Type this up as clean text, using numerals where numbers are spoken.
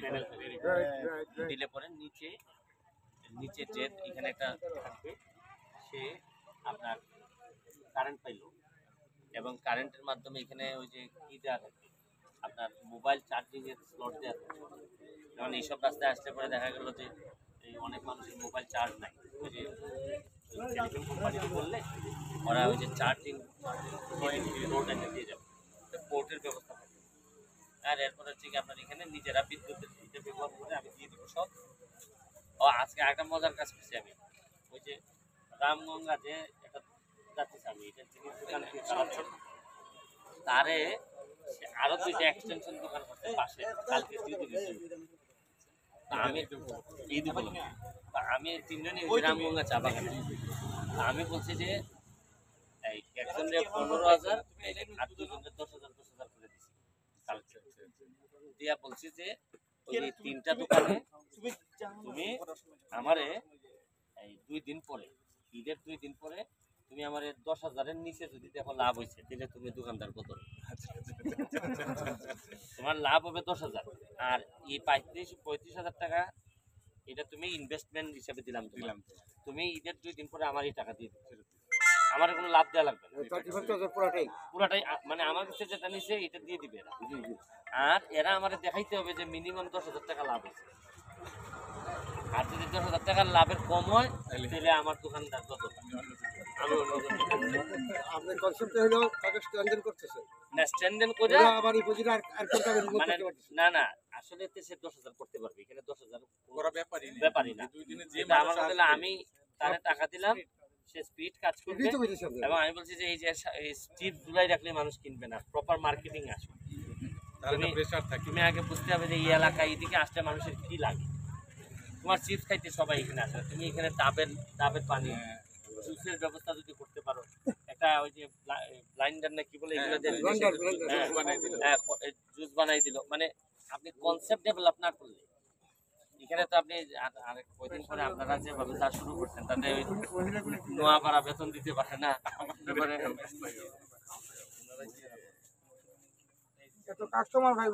Panel দিলে পরে নিচে নিচে যে এখানে একটা থাকবে, সে আপনার কারেন্ট পাইল এবং কারেন্টের মাধ্যমে এখানে ওই যে কি দেওয়া থাকে আপনার মোবাইল চার্জিং এর স্লট দেওয়া থাকে। যেমন এইসব রাস্তায় আসতে পরে দেখা গেল যে এই অনেক মানুষের মোবাইল চার্জ নাই, ওই যে টেলিফোন কোম্পানিতে বললে ওরা ওই যে চার্জিং পোর্ট এনে দিয়ে যাবে, পোর্টের ব্যবস্থা থাকে। আর এরপর হচ্ছে কি আপনার এখানে নিজেরা বিদ্যুতের এটা ব্যবহার করে আমি দিয়ে দেবো সব। ও আজকে একটা মজার কাজ করছি আমি, ওই যে রামগঙ্গা যে একটা যাচ্ছি আমি, এটা জিনিস দোকান থেকে চালাচ্ছি, তারে আরো দুইটা এক্সটেনশন দোকান করতে পাশে কালকে আমি ঈদ উপলক্ষে আমি তিনজনই রামগঙ্গা চা বাগানে। আমি বলছি যে এই একজনের 15,000 আর দুজনের 10,000 করে দিচ্ছি কালকে দিয়া, বলছি যে ওই তিনটা দোকানে তুমি আমারে এই 2 দিন পরে, ঈদের 2 দিন পরে তুমি আমার 10,000-এর নিচে যদি দেখো লাভ হয়েছে তাহলে তুমি দোকানদার কত, তোমার লাভ হবে 10,000, আর এই 35,000 টাকা এটা তুমি ইনভেস্টমেন্ট হিসেবে দিলাম। তুমি ঈদের 2 দিন পরে আমার এই টাকা দিয়ে দিবে, আমার কোনো লাভ দেওয়া লাগবে না, পুরাটাই মানে আমার কাছে যেটা নিছে এটা দিয়ে দিবে এরা। আর এরা আমার দেখাইতে হবে যে মিনিমাম 10,000 টাকা লাভ হয়েছে, আর যদি 10,000 টাকার লাভের কম হয় তাহলে আমার দোকানদার যত আমি আপনার কনসেপ্ট হলো তাকে স্ট্যান্ডার্ড করতেছে না, স্ট্যান্ডার্ড করে আবার এই পজিশন আর কোনটা মানে না না আসলে সে 10,000 করতে পারবে, এখানে 10,000 ওরা ব্যাপারই না। দুই দিনে যে আমার বদলে আমি তারে টাকা দিলাম, সে স্পিড কাজ করবে এবং আমি বলছি যে এই যে স্টিপ জুলাই রাখলে মানুষ কিনবে না, প্রপার মার্কেটিং আসবে। তুমি আগে বুঝতে হবে যে এই এলাকায় এদিকে আসলে মানুষের কি লাগে। তোমার চিপস খাইতে সবাই এখানে আসে, তুমি এখানে ডাবের পানি জুসের ব্যবস্থা যদি করতে পারো, একটা ওই যে ব্লাইন্ডার না কি বলে এগুলো জুস বানাই দিল, মানে আপনি কনসেপ্ট ডেভেলপ না করলে এখানে তো আপনি আরেক কয়দিন পরে আপনারা যেভাবে যা শুরু করছেন তাতে নোয়া পাড়া বেতন দিতে পারে না। কাস্টমার ভাই